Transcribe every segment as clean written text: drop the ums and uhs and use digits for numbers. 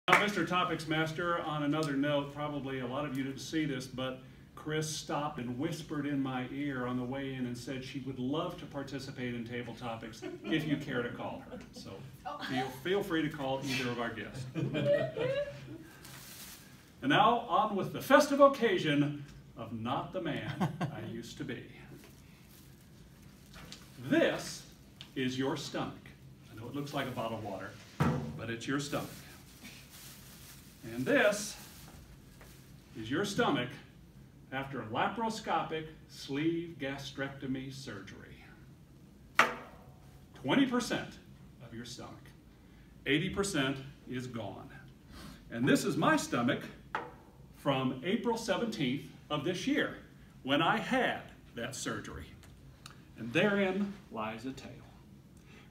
Now, Mr. Topics Master, on another note, probably a lot of you didn't see this, but Chris stopped and whispered in my ear on the way in and said she would love to participate in table topics if you care to call her. So feel free to call either of our guests. And now on with the festive occasion of Not the Man I Used to Be. This is your stomach. I know it looks like a bottle of water, but it's your stomach. And this is your stomach after laparoscopic sleeve gastrectomy surgery. 20% of your stomach. 80% is gone. And this is my stomach from April 17th of this year, when I had that surgery. And therein lies a tale.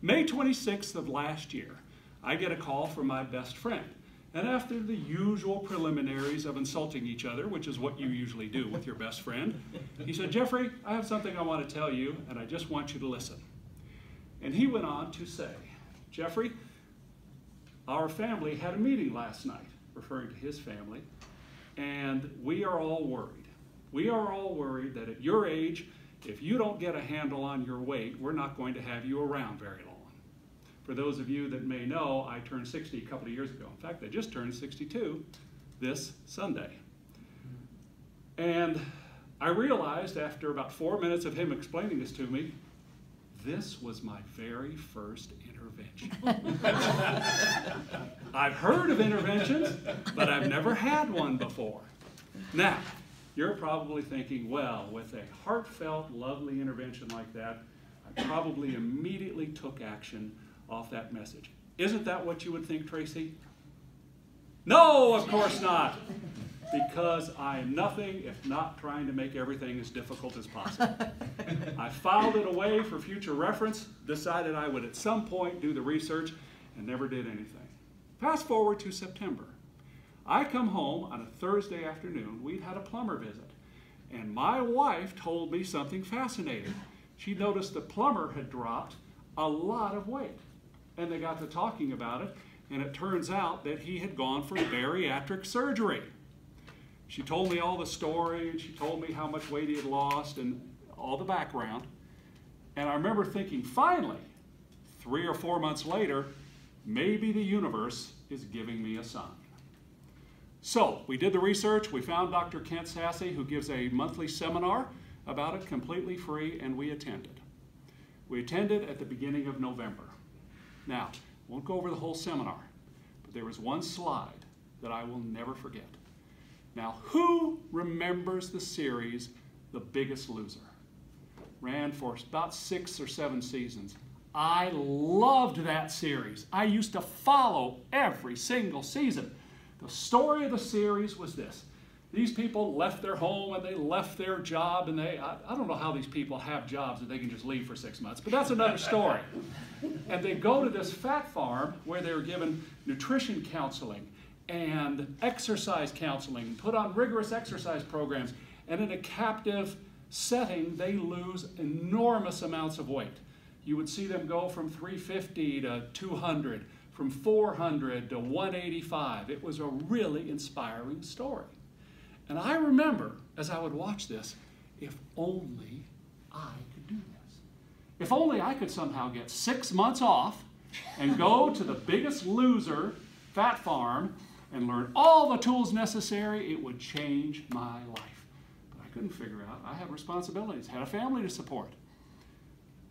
May 26th of last year, I get a call from my best friend. And after the usual preliminaries of insulting each other, which is what you usually do with your best friend, he said, "Jeffrey, I have something I want to tell you, and I just want you to listen." And he went on to say, "Jeffrey, our family had a meeting last night," referring to his family, "and we are all worried. We are all worried that at your age, if you don't get a handle on your weight, we're not going to have you around very long." For those of you that may know, I turned 60 a couple of years ago. In fact, I just turned 62 this Sunday. And I realized after about 4 minutes of him explaining this to me, this was my very first intervention. I've heard of interventions, but I've never had one before. Now, you're probably thinking, well, with a heartfelt, lovely intervention like that, I probably immediately took action off that message. Isn't that what you would think, Tracy? No, of course not. Because I am nothing if not trying to make everything as difficult as possible. I filed it away for future reference, decided I would at some point do the research, and never did anything. Fast forward to September. I come home on a Thursday afternoon. We'd had a plumber visit, and my wife told me something fascinating. She noticed the plumber had dropped a lot of weight. And they got to talking about it, and it turns out that he had gone for bariatric surgery. She told me all the story, and she told me how much weight he had lost, and all the background. And I remember thinking, finally, 3 or 4 months later, maybe the universe is giving me a sign. So we did the research. We found Dr. Kent Sassy, who gives a monthly seminar about it, completely free, and we attended. We attended at the beginning of November. Now, I won't go over the whole seminar, but there was one slide that I will never forget. Now, who remembers the series, The Biggest Loser? Ran for about 6 or 7 seasons. I loved that series. I used to follow every single season. The story of the series was this. These people left their home and they left their job, and I don't know how these people have jobs that they can just leave for 6 months, but that's another story. And they go to this fat farm where they were given nutrition counseling and exercise counseling, put on rigorous exercise programs, and in a captive setting, they lose enormous amounts of weight. You would see them go from 350 to 200, from 400 to 185. It was a really inspiring story. And I remember, as I would watch this, if only I could do this. If only I could somehow get 6 months off and go to the Biggest Loser fat farm and learn all the tools necessary, it would change my life. But I couldn't figure out. I had responsibilities, had a family to support.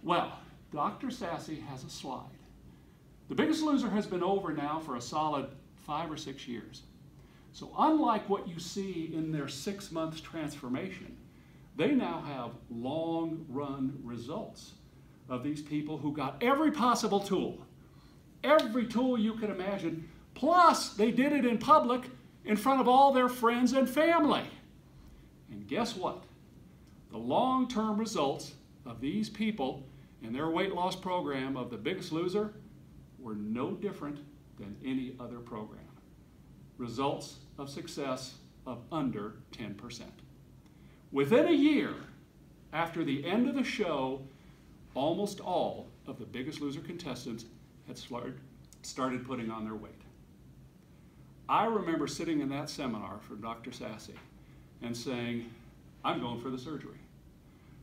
Well, Dr. Sassy has a slide. The Biggest Loser has been over now for a solid 5 or 6 years. So unlike what you see in their 6-month transformation, they now have long-run results of these people who got every possible tool you can imagine, plus they did it in public in front of all their friends and family. And guess what? The long-term results of these people and their weight loss program of The Biggest Loser were no different than any other program. Results of success of under 10%. Within a year, after the end of the show, almost all of the Biggest Loser contestants had started putting on their weight. I remember sitting in that seminar from Dr. Sassy and saying, I'm going for the surgery.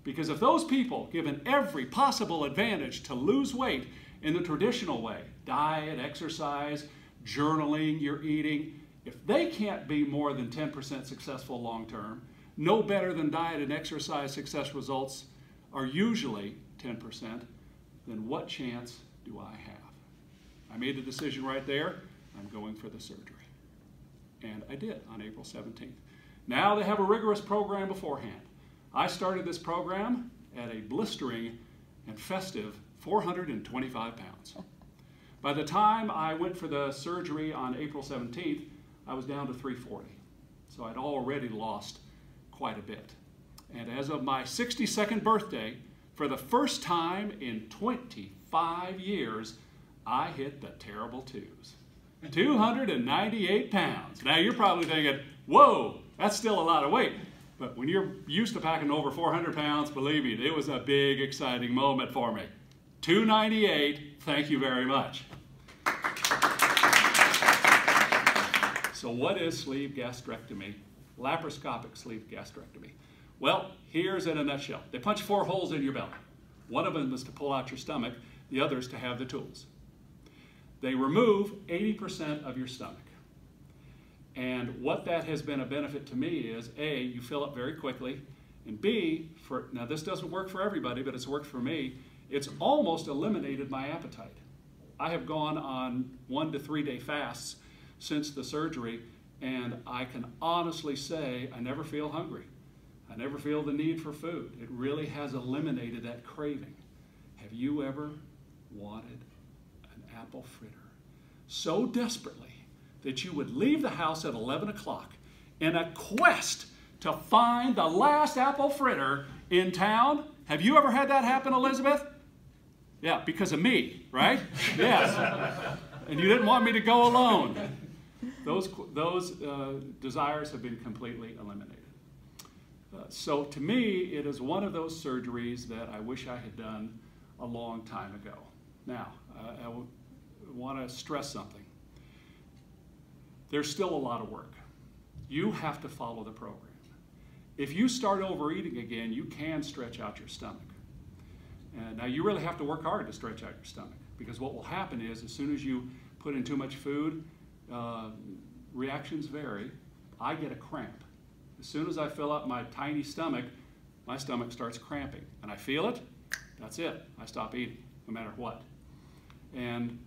Because if those people, given every possible advantage to lose weight in the traditional way, diet, exercise, journaling, your eating, if they can't be more than 10% successful long term, no better than diet and exercise success results are usually 10%, then what chance do I have? I made the decision right there, I'm going for the surgery. And I did on April 17th. Now they have a rigorous program beforehand. I started this program at a blistering and festive 425 pounds. By the time I went for the surgery on April 17th, I was down to 340. So I'd already lost quite a bit. And as of my 62nd birthday, for the first time in 25 years, I hit the terrible twos. 298 pounds. Now you're probably thinking, whoa, that's still a lot of weight. But when you're used to packing over 400 pounds, believe me, it was a big, exciting moment for me. 298, thank you very much. So what is sleeve gastrectomy? Laparoscopic sleeve gastrectomy. Well, here's in a nutshell. They punch 4 holes in your belly. One of them is to pull out your stomach, the other is to have the tools. They remove 80% of your stomach. And what that has been a benefit to me is, A, you fill up very quickly, and B, now this doesn't work for everybody, but it's worked for me, it's almost eliminated my appetite. I have gone on 1 to 3 day fasts since the surgery, and I can honestly say I never feel hungry. I never feel the need for food. It really has eliminated that craving. Have you ever wanted an apple fritter so desperately that you would leave the house at 11 o'clock in a quest to find the last apple fritter in town? Have you ever had that happen, Elizabeth? Yeah, because of me, right? Yes. And you didn't want me to go alone. Those desires have been completely eliminated. So to me, it is one of those surgeries that I wish I had done a long time ago. Now, I want to stress something. There's still a lot of work. You have to follow the program. If you start overeating again, you can stretch out your stomach. And now you really have to work hard to stretch out your stomach, because what will happen is as soon as you put in too much food, reactions vary. I get a cramp. As soon as I fill up my tiny stomach, my stomach starts cramping. And I feel it, that's it. I stop eating, no matter what. And,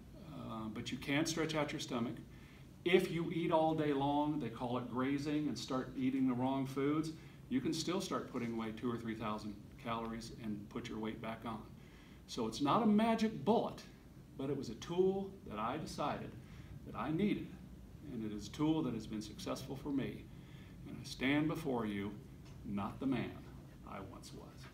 but you can stretch out your stomach. If you eat all day long, they call it grazing, and start eating the wrong foods, you can still start putting away 2,000 or 3,000 calories and put your weight back on. So it's not a magic bullet, but it was a tool that I decided that I needed. And it is a tool that has been successful for me. And I stand before you, not the man I once was.